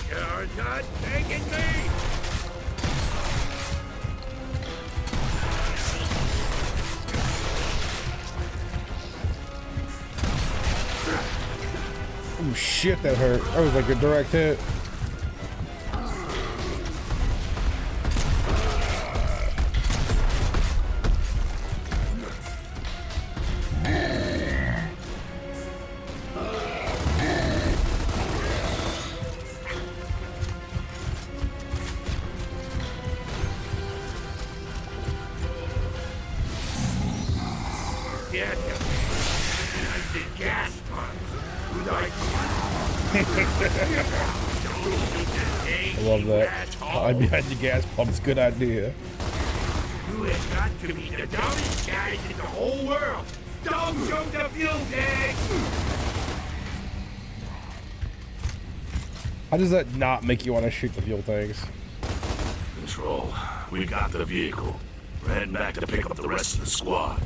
You're not taking me! Oh shit, that hurt. That was like a direct hit. I love that. Hide behind the gas pumps. Good idea. You have got to be the dumbest guys in the whole world. Don't shoot the fuel tank. How does that not make you want to shoot the fuel tanks? Control, we got the vehicle. We're heading back to pick up the rest of the squad.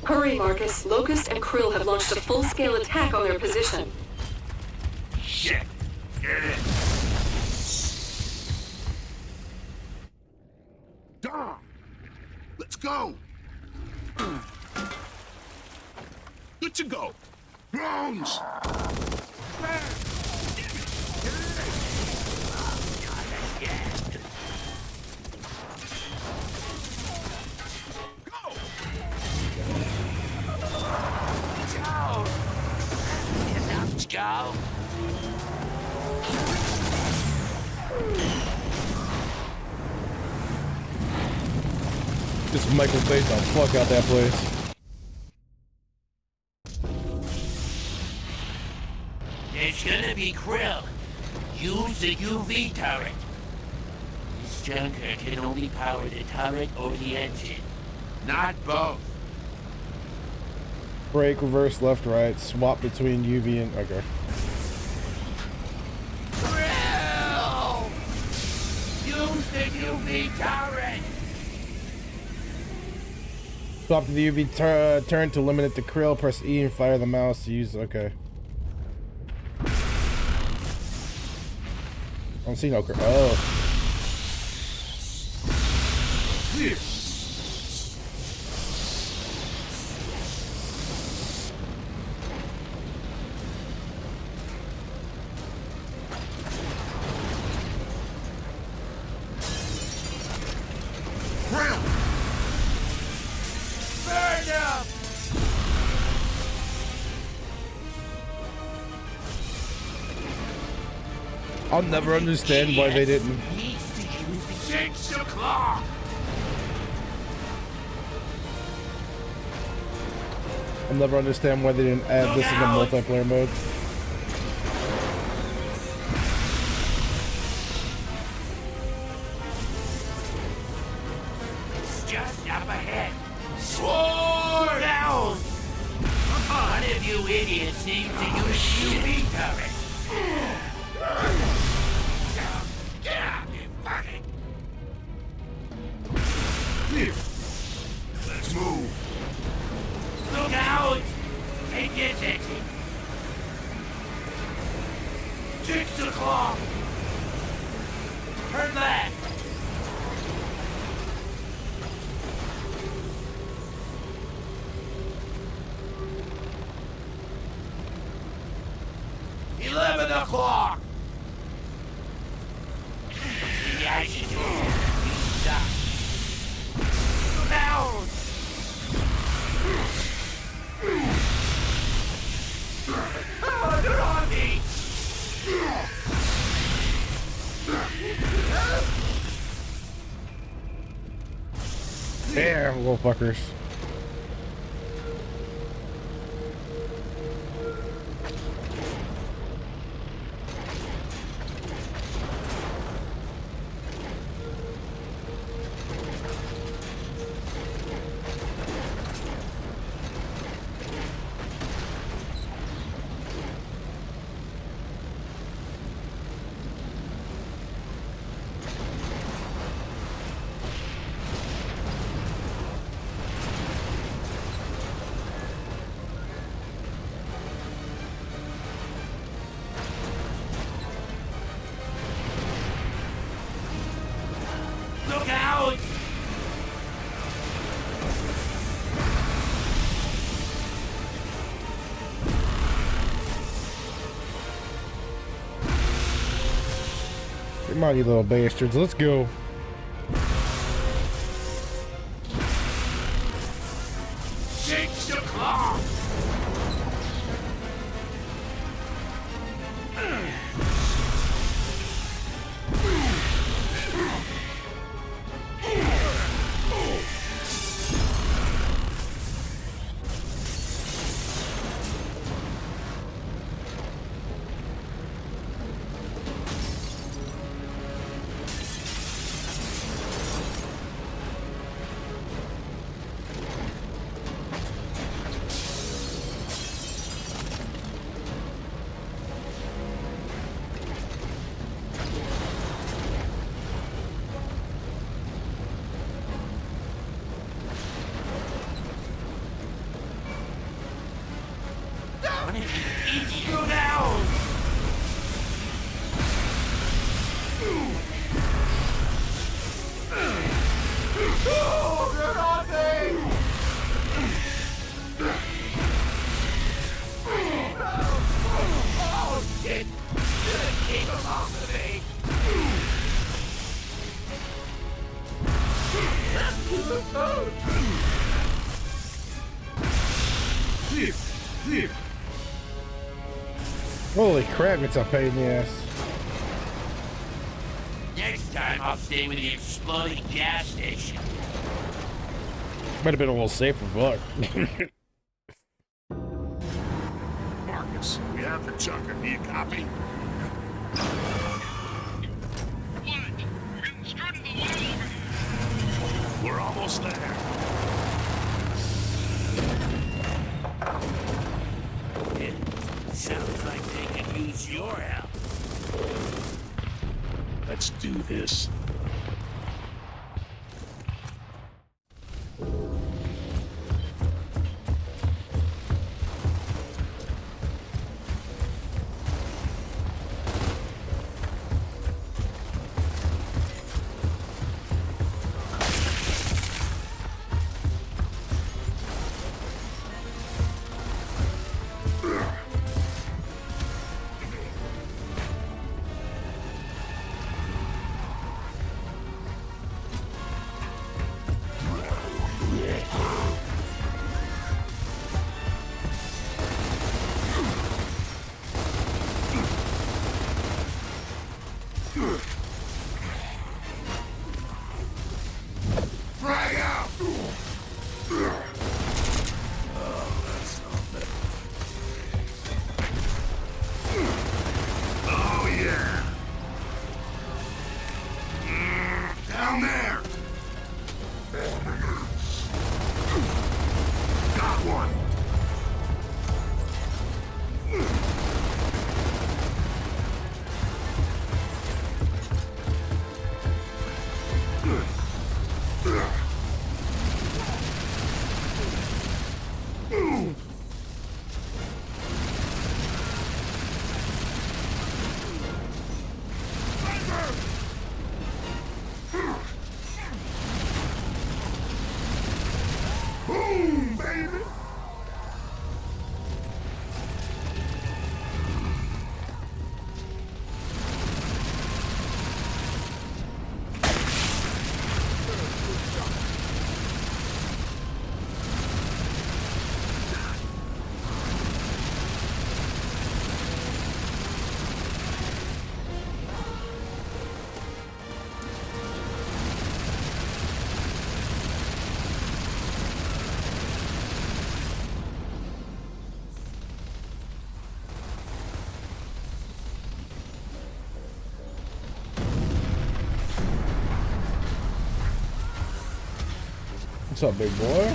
Hurry, Marcus. Locust and Krill have launched a full-scale attack on their position. Shit! Get in! Dom! Let's go! Good to go! Drones! Let's go. Just Michael Bay the fuck out that place. It's gonna be Krill. Use the UV turret. This junker can only power the turret or the engine, not both. Brake, reverse, left, right, swap between UV and... okay. Krill! Use the UV turret! Swap to the UV turn to eliminate the krill. Press E and fire the mouse to use... okay. I don't see no krill. Oh. Here! I'll never understand why they didn't. 6 o'clock. I'll never understand why they didn't add this in the multiplayer mode. It's just up ahead. Slow down. One of you idiots needs to use UV turret. Get out, you fucking. Here! Let's move! Look out! It gets itchy. 6 o'clock. Turn left. $11 The action is stop. Down. Oh, they're on me. Damn, little fuckers. Come on, you little bastards. Let's go. Six o'clock. Eat you now! Shit! Keep him off of me! Clear. Clear. Holy crap, it's a pain in the ass. Next time I'll stay with the exploding gas station. Might have been a little safer, but. Marcus, we have the chunker. Do you copy? What? We're getting straight to the wall over here. We're almost there. It sounds like they could use your help. Let's do this. Frag out! Oh, yeah! Down there! Got one! Boom, baby! What's up, big boy?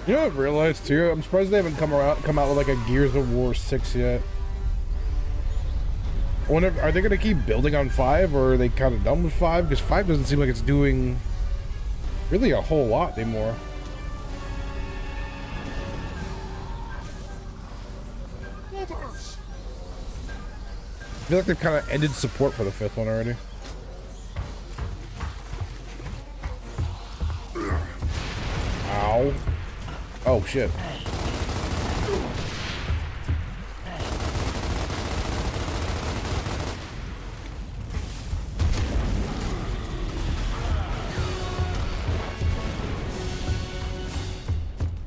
You know what I've realized too? I'm surprised they haven't come out with like a Gears of War 6 yet. I wonder, are they gonna keep building on 5, or are they kind of done with 5? Because 5 doesn't seem like it's doing really a whole lot anymore. I feel like they've kind of ended support for the 5th one already. Ow. Oh, shit.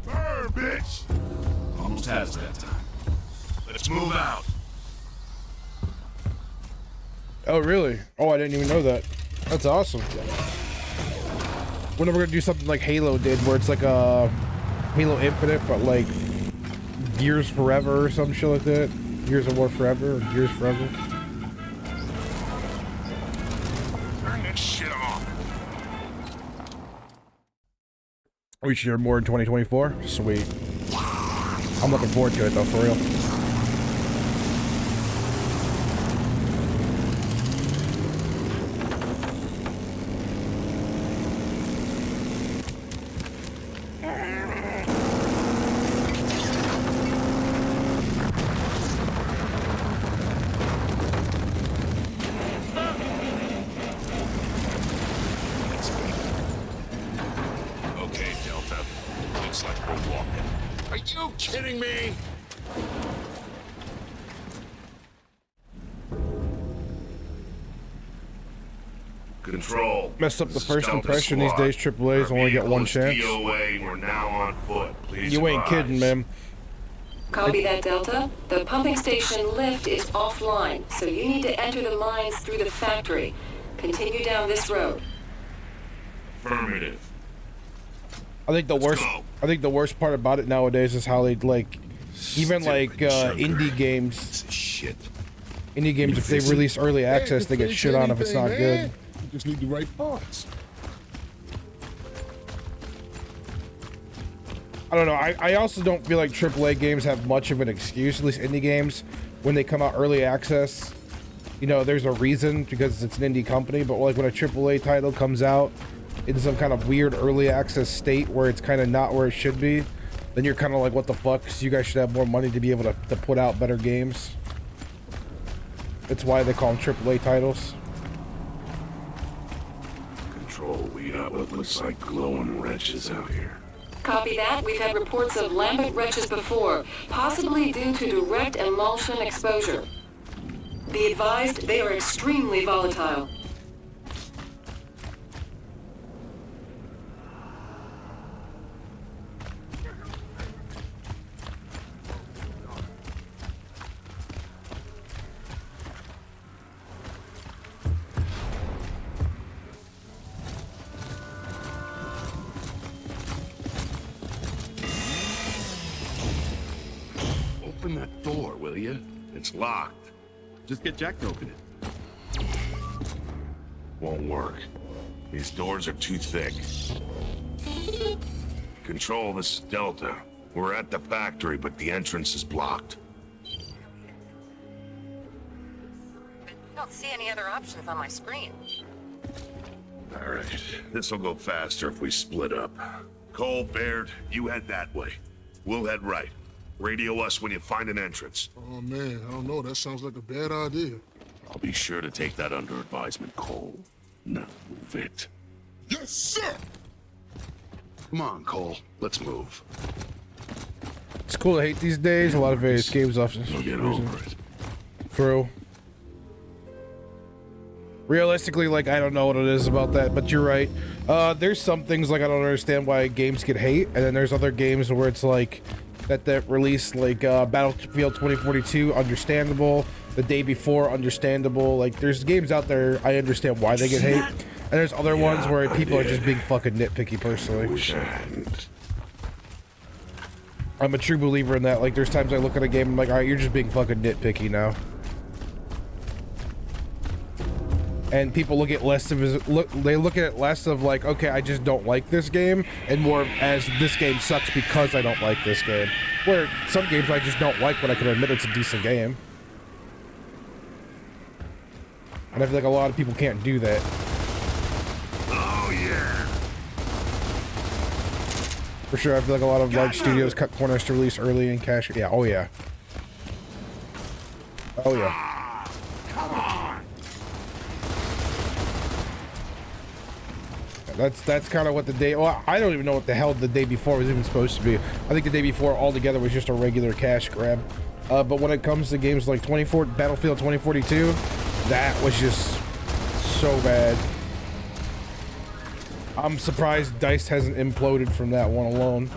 Burn, bitch! Almost has that time. Let's move out. Oh, really? Oh, I didn't even know that. That's awesome. We're never gonna do something like Halo did, where it's like a Halo Infinite, but like Gears Forever or some shit like that. Gears of War Forever or Gears Forever. Turn that shit off. We should hear more in 2024. Sweet. I'm looking forward to it though, for real. Okay, Delta. Looks like we're walking. Are you kidding me? Control. Messed up the This is first Delta impression these Squad. days. AAA's Our only get one vehicle is chance. DOA. We're now on foot. Please You ain't advise. kidding, man. Copy that, Delta. The pumping station lift is offline, so you need to enter the mines through the factory. Continue down this road. Affirmative. I think the worst. go. I think the worst part about it nowadays is how they like, even like Stupid sugar. indie games. Piece of shit. Indie games, if they fix it? release early access, they get shit on if it's not good. You just need the right parts. I don't know. I also don't feel like AAA games have much of an excuse, at least indie games, when they come out early access. You know, there's a reason because it's an indie company, but like when a AAA title comes out in some kind of weird early access state where it's kind of not where it should be, then you're kind of like, what the fuck? So you guys should have more money to be able to put out better games. That's why they call them AAA titles. Control, we got what looks like glowing wrenches out here. Copy that. We've had reports of lambent wretches before, possibly due to direct emulsion exposure. Be advised, they are extremely volatile. Open that door, will you? It's locked. Just get Jack to open it. Won't work. These doors are too thick. Control, this is Delta. We're at the factory, but the entrance is blocked. I don't see any other options on my screen. All right, this'll go faster if we split up. Cole, Baird, you head that way. We'll head right. Radio us when you find an entrance. Oh man, I don't know. That sounds like a bad idea. I'll be sure to take that under advisement, Cole. Now move it. Yes, sir. Come on, Cole. Let's move. It's cool to hate these days. A lot of various games off this We'll get reason. over it. True. Realistically, like, I don't know what it is about that, but you're right. There's some things, like, I don't understand why games get hate, and then there's other games where it's, like, that release, like, Battlefield 2042, understandable. The day before, understandable. Like, there's games out there, I understand why they get hate. And there's other ones where people are just being fucking nitpicky, personally. Wish I hadn't. I'm a true believer in that. Like, there's times I look at a game, I'm like, alright, you're just being fucking nitpicky now. and people look at less of they look at it less of like, okay, I just don't like this game, and more as this game sucks because I don't like this game. Where some games I just don't like, but I can admit it's a decent game. And I feel like a lot of people can't do that. Oh yeah. For sure, I feel like a lot of large studios cut corners to release early and cash. Yeah, oh yeah. Oh yeah. Come on. That's kind of what the day. Well, I don't even know what the hell the day before was even supposed to be. I think the day before altogether was just a regular cash grab. But when it comes to games like Battlefield 2042, that was just so bad. I'm surprised DICE hasn't imploded from that one alone.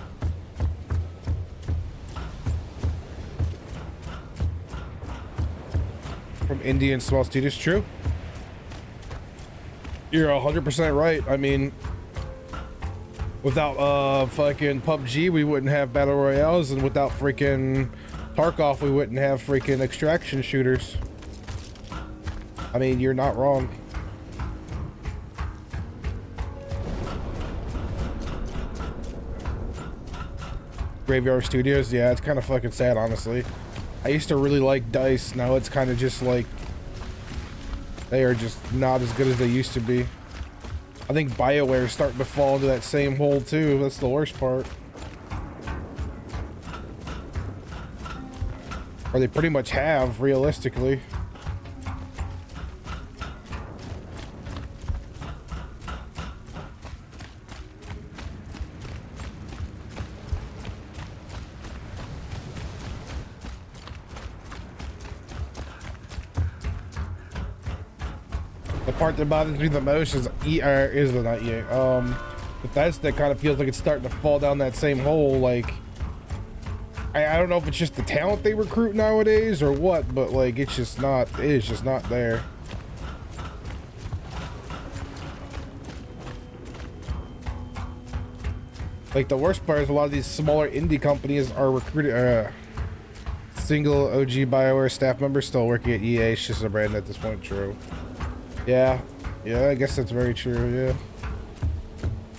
From indie and small studios, true. You're 100% right. I mean, without fucking PUBG, we wouldn't have battle royales, and without freaking Tarkov, we wouldn't have freaking extraction shooters. I mean, you're not wrong. Graveyard Studios, yeah, it's kind of fucking sad, honestly. I used to really like DICE. Now it's kind of just like they are just not as good as they used to be. I think BioWare is starting to fall into that same hole too. That's the worst part. Or they pretty much have, realistically. The part that bothers me the most is Bethesda kind of feels like it's starting to fall down that same hole. Like, I don't know if it's just the talent they recruit nowadays or what, but like it is just not there. Like the worst part is a lot of these smaller indie companies are recruiting single OG BioWare staff members still working at EA. It's just a brand at this point. True. Yeah, I guess that's very true, yeah.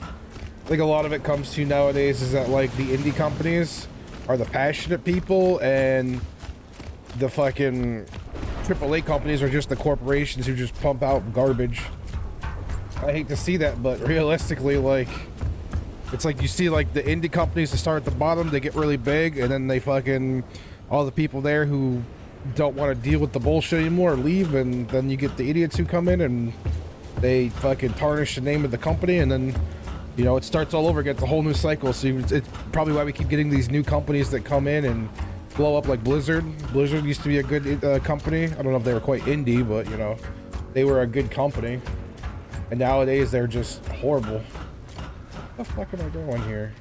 I think a lot of it comes to nowadays is that, like, the indie companies are the passionate people, and the fucking AAA companies are just the corporations who just pump out garbage. I hate to see that, but realistically, like, it's like you see, like, the indie companies that start at the bottom, they get really big, and then they fucking, all the people there who don't want to deal with the bullshit anymore leave, and then you get the idiots who come in and they fucking tarnish the name of the company, and then, you know, it starts all over again. It's a whole new cycle. So it's probably why we keep getting these new companies that come in and blow up, like Blizzard. Blizzard used to be a good company. I don't know if they were quite indie, but, you know, they were a good company, and nowadays they're just horrible. What the fuck am I doing here?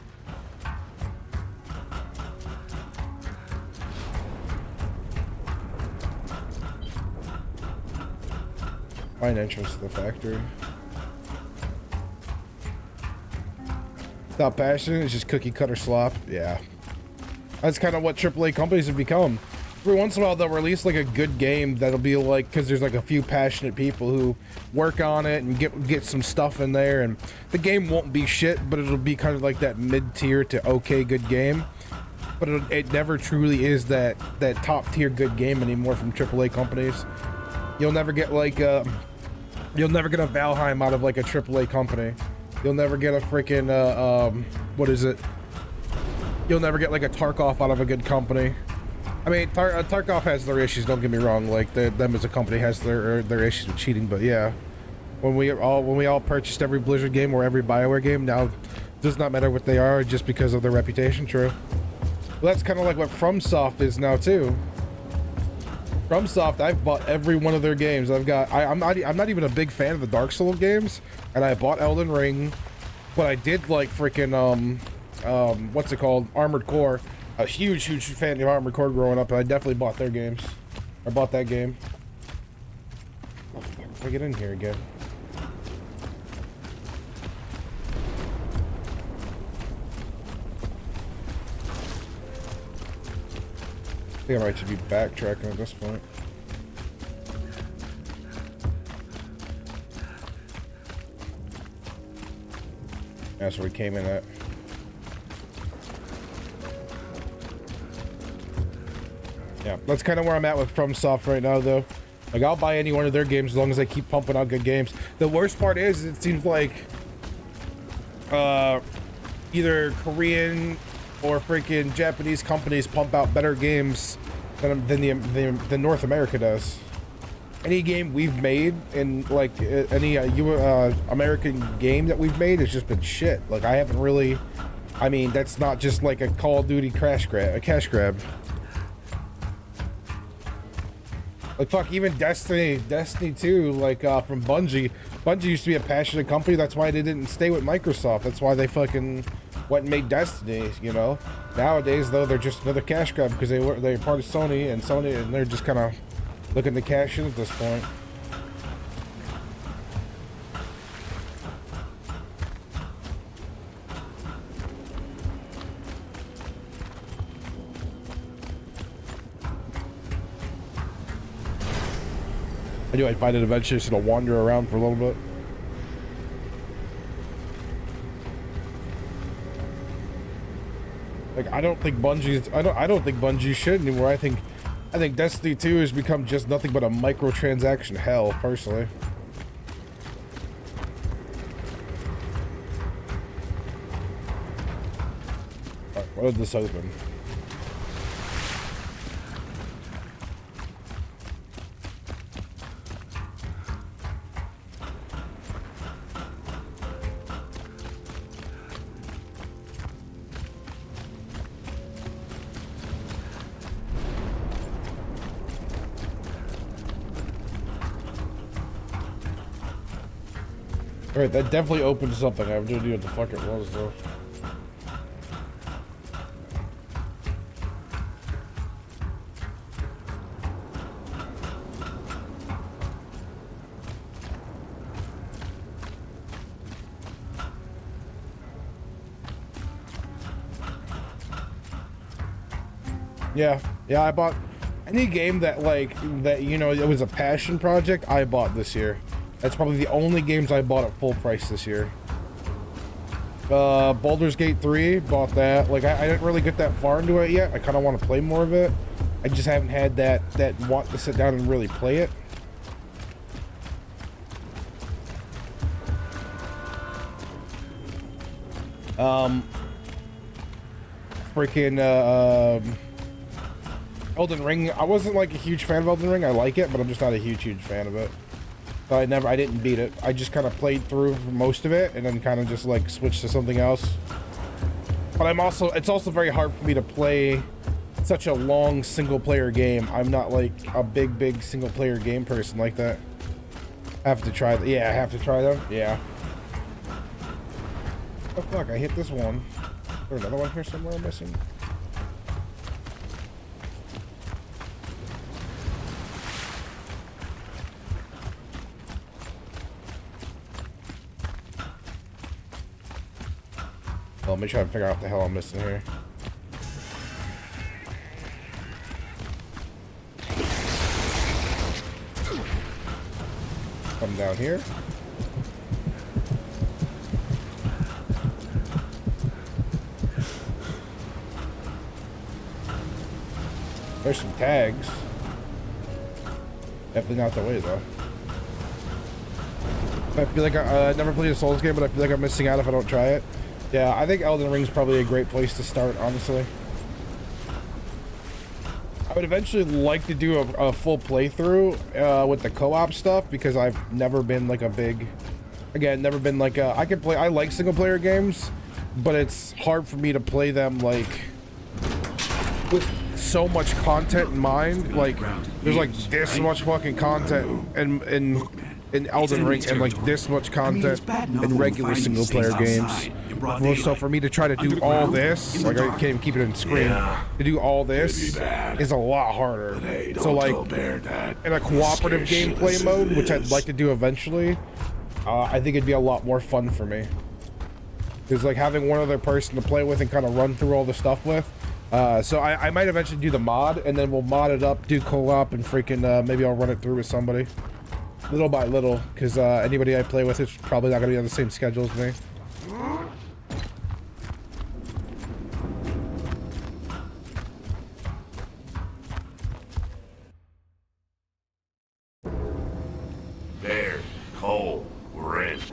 Find entrance to the factory. Without passion, it's just cookie cutter slop. Yeah. That's kind of what AAA companies have become. Every once in a while, they'll release like a good game that'll be like, because there's like a few passionate people who work on it and get some stuff in there, and the game won't be shit, but it'll be kind of like that mid-tier to okay good game. But it never truly is that top tier good game anymore from AAA companies. You'll never get like you'll never get a Valheim out of like a AAA company. You'll never get a freaking what is it? You'll never get like a Tarkov out of a good company. I mean, Tarkov has their issues. Don't get me wrong. Like them as a company has their issues with cheating. But yeah, when we all purchased every Blizzard game or every BioWare game, now it does not matter what they are just because of their reputation. True. Well, that's kind of like what FromSoft is now too. FromSoft, I've bought every one of their games. I'm not even a big fan of the Dark Souls games, and I bought Elden Ring, but I did like freaking what's it called, Armored Core. A huge fan of Armored Core growing up, and I definitely bought their games. I bought that game. Oh, fuck, how do I get in here again? I think I might should be backtracking at this point. That's where we came in at. Yeah, that's kind of where I'm at with FromSoft right now, though. Like, I'll buy any one of their games as long as they keep pumping out good games. The worst part is, it seems like either Korean or freaking Japanese companies pump out better games than North America does. Any game we've made in like any American game that we've made has just been shit. Like, I haven't really. I mean, that's not just like a Call of Duty cash grab. Like, fuck, even Destiny 2, like, from Bungie. Bungie used to be a passionate company. That's why they didn't stay with Microsoft. That's why they fucking went and made Destiny, you know? Nowadays, though, they're just another cash grab because they're part of Sony, and they're just kind of looking to cash in at this point. I knew I'd find it eventually, just gonna wander around for a little bit. Like, I don't think Bungie should anymore. I think Destiny 2 has become just nothing but a microtransaction hell, personally. Alright, what did this open? Alright, that definitely opened something. I have no idea what the fuck it was, though. Yeah, I bought any game that, like, you know, it was a passion project, I bought this year. That's probably the only games I bought at full price this year. Baldur's Gate 3, bought that. Like, I didn't really get that far into it yet. I kind of want to play more of it. I just haven't had that want to sit down and really play it. Elden Ring. I wasn't like a huge fan of Elden Ring. I like it, but I'm just not a huge fan of it. I didn't beat it. I just kind of played through most of it and then kind of just like switched to something else. But it's also very hard for me to play such a long single player game. I'm not like a big single player game person like that. I have to try that. Yeah, I have to try them. Yeah. Oh fuck, I hit this one. Is there another one here somewhere I'm missing? Well, let me try to figure out what the hell I'm missing here. Come down here. There's some tags. Definitely not the way though. I feel like I never played a Souls game, but I feel like I'm missing out if I don't try it. Yeah, I think Elden Ring's probably a great place to start, honestly. I would eventually like to do a full playthrough with the co-op stuff because I've never been like a big, again, never been like a, I like single player games, but it's hard for me to play them like with so much content in mind. Like, there's like this much fucking content in Elden Ring and like this much content in regular single player games. Well, so for me to try to do all this, like I can't even keep it in screen, to do all this is a lot harder. So like in a cooperative gameplay mode, which I'd like to do eventually, I think it'd be a lot more fun for me. Because like having one other person to play with and kind of run through all the stuff with. So I might eventually do the mod and then we'll mod it up, do co-op and freaking maybe I'll run it through with somebody. Little by little, because anybody I play with is probably not going to be on the same schedule as me.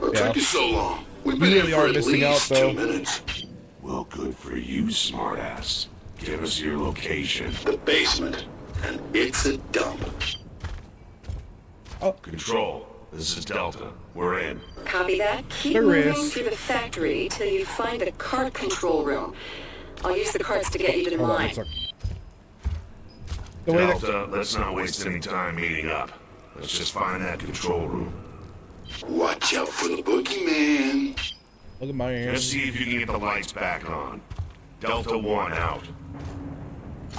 What Yeah. took you so long? We've You been really here are for at missing out, least though. 2 minutes. Well, good for you, smartass. Give us your location. The basement. And it's a dump. Control, this is Delta. We're in. Copy that. Keep There moving is. through the factory till you find a cart control room. I'll use the carts to get you to Hold on, mine. one sec. The way that, Delta, let's not waste any time meeting up. Let's just find that control room. Watch out for the boogeyman. look at my Just hands. see if you can get the lights back on. Delta 1 out.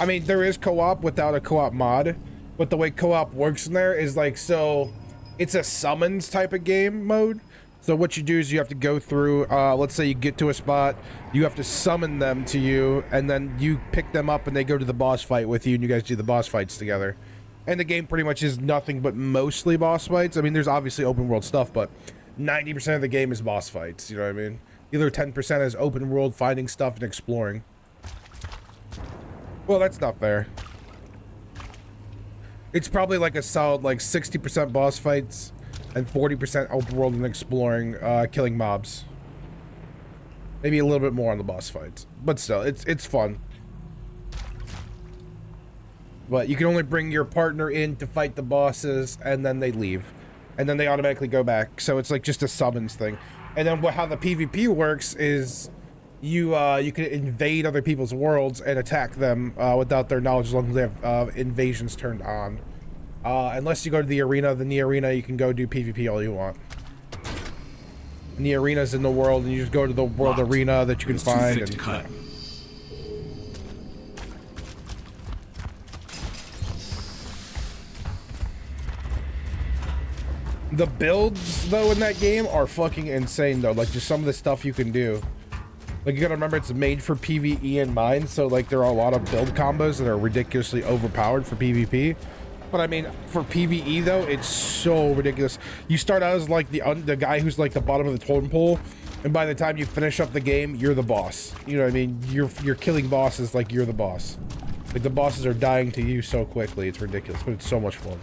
I mean, there is co-op without a co-op mod, but the way co-op works in there is like, so it's a summons type of game mode. So what you do is you have to go through, let's say you get to a spot, you have to summon them to you, and then you pick them up and they go to the boss fight with you, and you guys do the boss fights together. And the game pretty much is nothing but mostly boss fights. I mean, there's obviously open world stuff, but 90% of the game is boss fights, you know what I mean? Either 10% is open world, finding stuff and exploring. Well, that's not fair. It's probably like a solid like 60% boss fights and 40% open world and exploring, killing mobs. Maybe a little bit more on the boss fights, but still, it's fun. But you can only bring your partner in to fight the bosses, and then they leave, and then they automatically go back. So it's like just a summons thing. And then how the PvP works is you can invade other people's worlds and attack them without their knowledge, as long as they have invasions turned on. Unless you go to the arena, then the arena you can go do PvP all you want. And the arena's in the world, and you just go to the world arena that you can find. And, cut. the builds though in that game are fucking insane though. Like just some of the stuff you can do. Like you gotta remember it's made for PvE in mind, so like there are a lot of build combos that are ridiculously overpowered for PvP. But I mean, for PvE though, it's so ridiculous. You start out as like the guy who's like the bottom of the totem pole, and by the time you finish up the game, you're the boss. You know what I mean? You're killing bosses like you're the boss. Like the bosses are dying to you so quickly, it's ridiculous, but it's so much fun.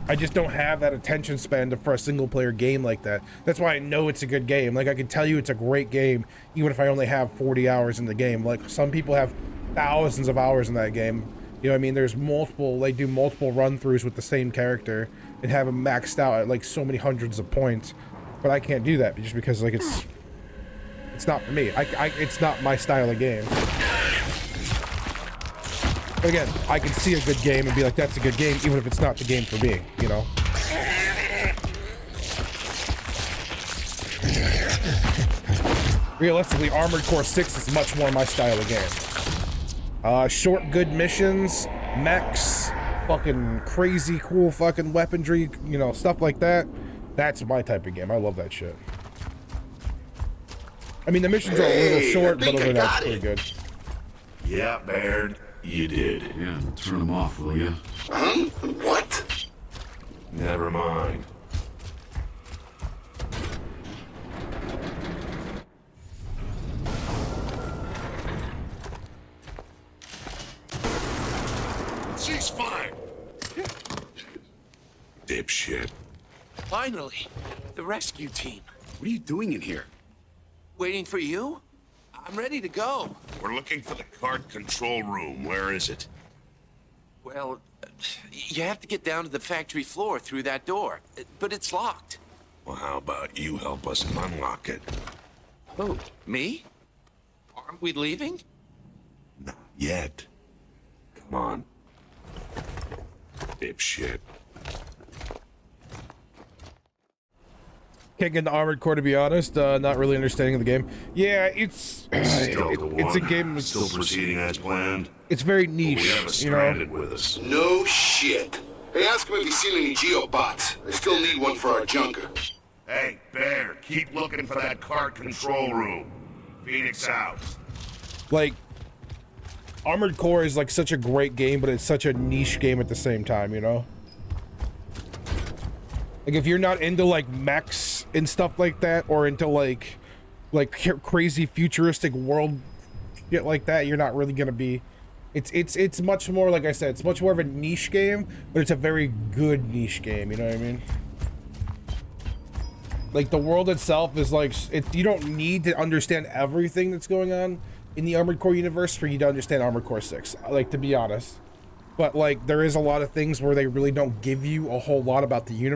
I just don't have that attention span for a single player game like that. That's why I know it's a good game. Like I can tell you it's a great game, even if I only have 40 hours in the game. Like some people have thousands of hours in that game. You know what I mean? There's multiple, they do multiple run-throughs with the same character and have them maxed out at like so many hundreds of points. But I can't do that just because like it's not for me. It's not my style of game. But again, I can see a good game and be like, that's a good game, even if it's not the game for me, you know? Realistically, Armored Core 6 is much more my style of game. Short, good missions, mechs, fucking crazy, cool fucking weaponry, you know, stuff like that. That's my type of game. I love that shit. I mean, the missions are a little short, but other than that, it's pretty good. Yeah, Baird, you did. Yeah, turn them off, will you? Huh? What? Never mind. Ceasefire! Dipshit. Finally, the rescue team. What are you doing in here? Waiting for you? I'm ready to go. We're looking for the cart control room. Where is it? Well, you have to get down to the factory floor through that door, but it's locked. Well, how about you help us unlock it? Who? Me? Aren't we leaving? Not yet. Come on. Dipshit. Can't get into Armored Core, to be honest. Not really understanding the game. Yeah, it's it's a game that's Still proceeding as planned. it's very We have a niche, you know. stranded with us. No shit. Hey, ask him if he's seen any geobots. I still need one for our junker. Hey, Bear, keep looking for that cart control room. Phoenix out. Like Armored Core is like such a great game, but it's such a niche game at the same time, you know. Like if you're not into like mechs and stuff like that, or into like crazy futuristic world shit like that, you're not really gonna be. It's much more, like I said, it's much more of a niche game, but it's a very good niche game. You know what I mean? Like, the world itself is like, you don't need to understand everything that's going on in the Armored Core universe for you to understand Armored Core 6, like, to be honest. But, like, there is a lot of things where they really don't give you a whole lot about the universe.